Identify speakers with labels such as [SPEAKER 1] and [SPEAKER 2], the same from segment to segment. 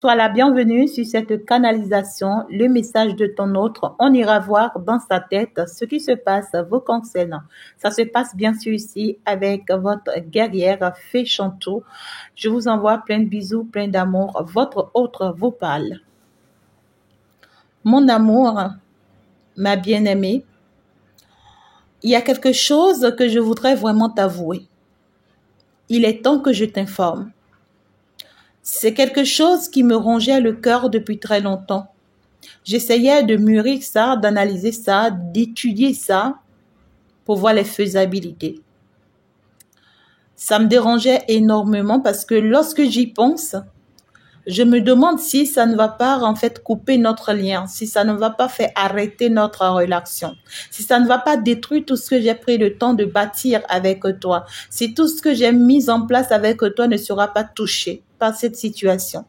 [SPEAKER 1] Sois la bienvenue sur cette canalisation, le message de ton autre. On ira voir dans sa tête ce qui se passe vous concernant. Ça se passe bien sûr ici avec votre guerrière Fée Chantou. Je vous envoie plein de bisous, plein d'amour. Votre autre vous parle. Mon amour, ma bien-aimée, il y a quelque chose que je voudrais vraiment t'avouer. Il est temps que je t'informe. C'est quelque chose qui me rongeait le cœur depuis très longtemps. J'essayais de mûrir ça, d'analyser ça, d'étudier ça pour voir les faisabilités. Ça me dérangeait énormément parce que lorsque j'y pense, je me demande si ça ne va pas en fait couper notre lien, si ça ne va pas faire arrêter notre relation, si ça ne va pas détruire tout ce que j'ai pris le temps de bâtir avec toi, si tout ce que j'ai mis en place avec toi ne sera pas touché par cette situation.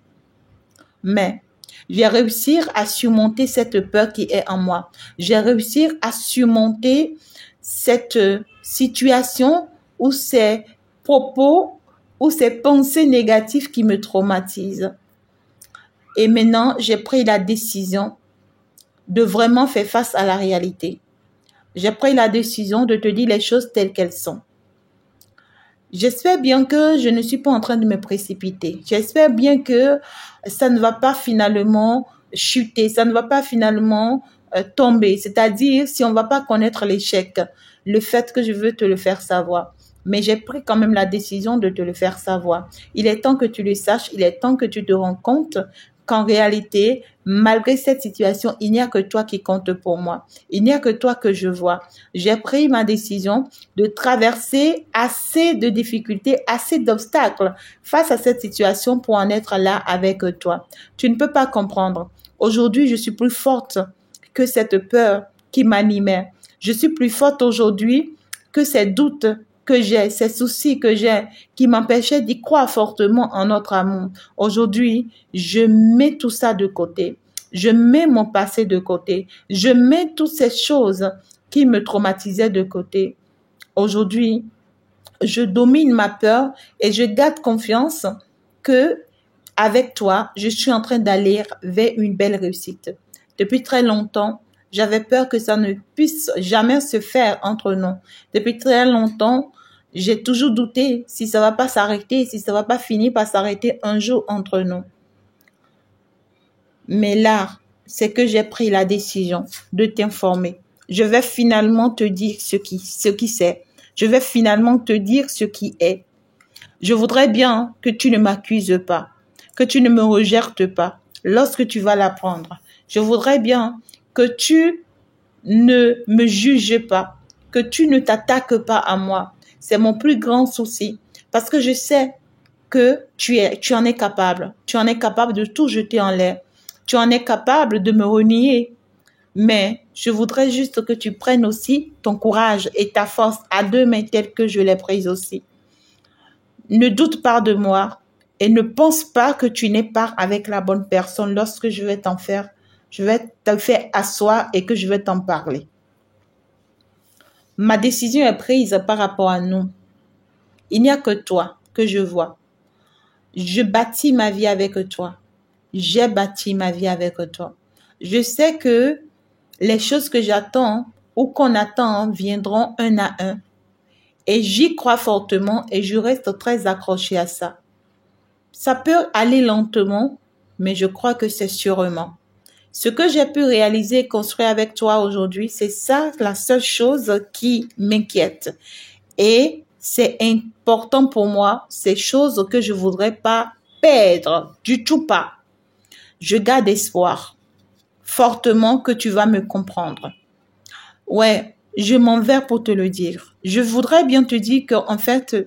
[SPEAKER 1] Mais j'ai réussi à surmonter cette peur qui est en moi. J'ai réussi à surmonter cette situation ou ces propos ou ces pensées négatives qui me traumatisent. Et maintenant, j'ai pris la décision de vraiment faire face à la réalité. J'ai pris la décision de te dire les choses telles qu'elles sont. J'espère bien que je ne suis pas en train de me précipiter. J'espère bien que ça ne va pas finalement chuter, ça ne va pas finalement tomber. C'est-à-dire, si on ne va pas connaître l'échec, le fait que je veux te le faire savoir. Mais j'ai pris quand même la décision de te le faire savoir. Il est temps que tu le saches, il est temps que tu te rends compte qu'en réalité, malgré cette situation, il n'y a que toi qui compte pour moi. Il n'y a que toi que je vois. J'ai pris ma décision de traverser assez de difficultés, assez d'obstacles face à cette situation pour en être là avec toi. Tu ne peux pas comprendre. Aujourd'hui, je suis plus forte que cette peur qui m'animait. Je suis plus forte aujourd'hui que ces doutes que j'ai, ces soucis que j'ai, qui m'empêchaient d'y croire fortement en notre amour. Aujourd'hui, je mets tout ça de côté. Je mets mon passé de côté. Je mets toutes ces choses qui me traumatisaient de côté. Aujourd'hui, je domine ma peur et je garde confiance que, avec toi, je suis en train d'aller vers une belle réussite. Depuis très longtemps, j'avais peur que ça ne puisse jamais se faire entre nous. Depuis très longtemps, j'ai toujours douté si ça va pas s'arrêter, si ça va pas finir par s'arrêter un jour entre nous. Mais là, c'est que j'ai pris la décision de t'informer. Je vais finalement te dire ce qui c'est. Je vais finalement te dire ce qui est. Je voudrais bien que tu ne m'accuses pas, que tu ne me rejettes pas lorsque tu vas l'apprendre. Je voudrais bien que tu ne me juges pas, que tu ne t'attaques pas à moi. C'est mon plus grand souci parce que je sais que tu en es capable. Tu en es capable de tout jeter en l'air. Tu en es capable de me renier. Mais je voudrais juste que tu prennes aussi ton courage et ta force à deux mains telles que je l'ai prise aussi. Ne doute pas de moi et ne pense pas que tu n'es pas avec la bonne personne lorsque je vais te faire asseoir et que je vais t'en parler. Ma décision est prise par rapport à nous. Il n'y a que toi que je vois. Je bâtis ma vie avec toi. J'ai bâti ma vie avec toi. Je sais que les choses que j'attends ou qu'on attend viendront un à un. Et j'y crois fortement et je reste très accrochée à ça. Ça peut aller lentement, mais je crois que c'est sûrement. Ce que j'ai pu réaliser et construire avec toi aujourd'hui, c'est ça la seule chose qui m'inquiète. Et c'est important pour moi, ces choses que je voudrais pas perdre, du tout pas. Je garde espoir fortement que tu vas me comprendre. Ouais, je m'en vais pour te le dire. Je voudrais bien te dire qu'en fait,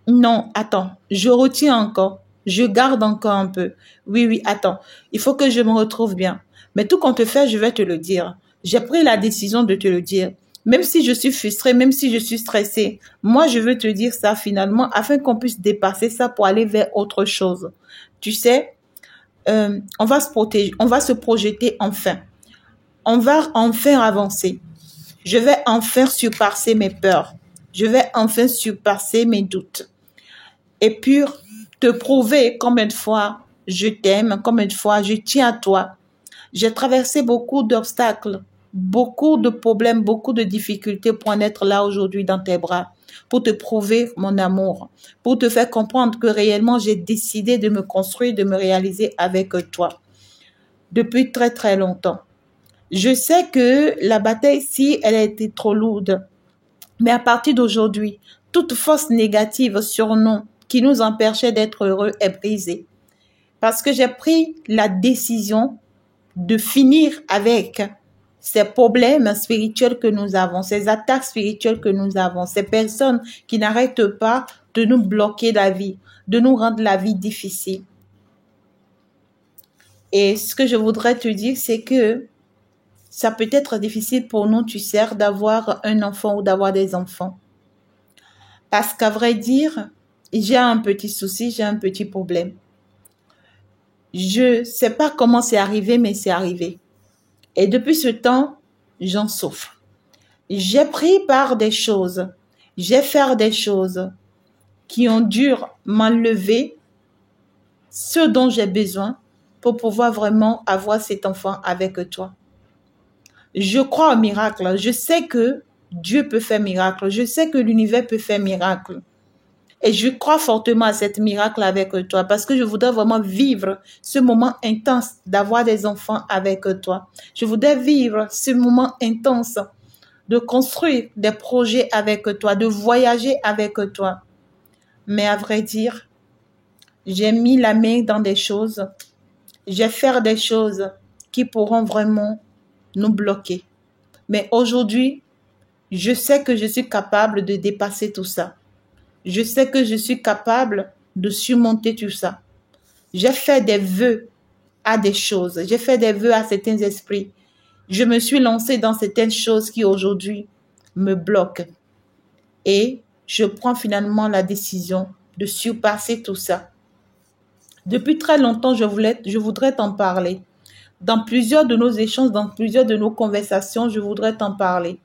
[SPEAKER 1] non, attends, je retiens encore. Je garde encore un peu. Oui, attends. Il faut que je me retrouve bien. Mais tout compte fait, je vais te le dire. J'ai pris la décision de te le dire. Même si je suis frustrée, même si je suis stressée, moi, je veux te dire ça finalement afin qu'on puisse dépasser ça pour aller vers autre chose. Tu sais, on va se protéger, on va se projeter enfin. On va enfin avancer. Je vais enfin surpasser mes peurs. Je vais enfin surpasser mes doutes. Et puis, te prouver combien de fois Je t'aime comme une fois, je tiens à toi. J'ai traversé beaucoup d'obstacles, beaucoup de problèmes, beaucoup de difficultés pour en être là aujourd'hui dans tes bras, pour te prouver mon amour, pour te faire comprendre que réellement j'ai décidé de me construire, de me réaliser avec toi depuis très très longtemps. Je sais que la bataille ici, elle a été trop lourde, mais à partir d'aujourd'hui, toute force négative sur nous qui nous empêchait d'être heureux est brisée. Parce que j'ai pris la décision de finir avec ces problèmes spirituels que nous avons, ces attaques spirituelles que nous avons, ces personnes qui n'arrêtent pas de nous bloquer la vie, de nous rendre la vie difficile. Et ce que je voudrais te dire, c'est que ça peut être difficile pour nous, tu sais, d'avoir un enfant ou d'avoir des enfants. Parce qu'à vrai dire, j'ai un petit souci, j'ai un petit problème. Je ne sais pas comment c'est arrivé, mais c'est arrivé. Et depuis ce temps, j'en souffre. J'ai pris par des choses, j'ai fait des choses qui ont dû m'enlever ce dont j'ai besoin pour pouvoir vraiment avoir cet enfant avec toi. Je crois au miracle. Je sais que Dieu peut faire miracle. Je sais que l'univers peut faire miracle. Et je crois fortement à cet miracle avec toi parce que je voudrais vraiment vivre ce moment intense d'avoir des enfants avec toi. Je voudrais vivre ce moment intense de construire des projets avec toi, de voyager avec toi. Mais à vrai dire, j'ai mis la main dans des choses, j'ai fait des choses qui pourront vraiment nous bloquer. Mais aujourd'hui, je sais que je suis capable de dépasser tout ça. Je sais que je suis capable de surmonter tout ça. J'ai fait des vœux à des choses. J'ai fait des vœux à certains esprits. Je me suis lancée dans certaines choses qui aujourd'hui me bloquent. Et je prends finalement la décision de surpasser tout ça. Depuis très longtemps, je voudrais t'en parler. Dans plusieurs de nos échanges, dans plusieurs de nos conversations, je voudrais t'en parler.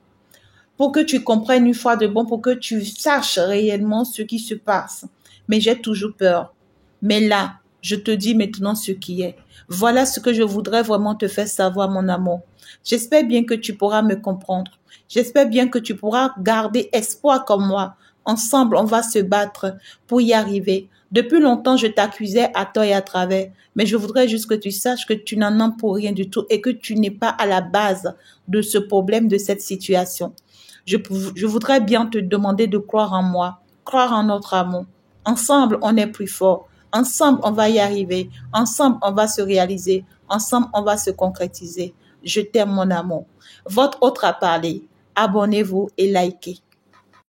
[SPEAKER 1] Pour que tu comprennes une fois de bon, pour que tu saches réellement ce qui se passe. Mais j'ai toujours peur. Mais là, je te dis maintenant ce qui est. Voilà ce que je voudrais vraiment te faire savoir, mon amour. J'espère bien que tu pourras me comprendre. J'espère bien que tu pourras garder espoir comme moi. Ensemble, on va se battre pour y arriver. Depuis longtemps, je t'accusais à tort et à travers. Mais je voudrais juste que tu saches que tu n'en as pour rien du tout et que tu n'es pas à la base de ce problème, de cette situation. Je voudrais bien te demander de croire en moi, croire en notre amour. Ensemble, on est plus fort. Ensemble, on va y arriver. Ensemble, on va se réaliser. Ensemble, on va se concrétiser. Je t'aime, mon amour. Votre autre à parler. Abonnez-vous et likez.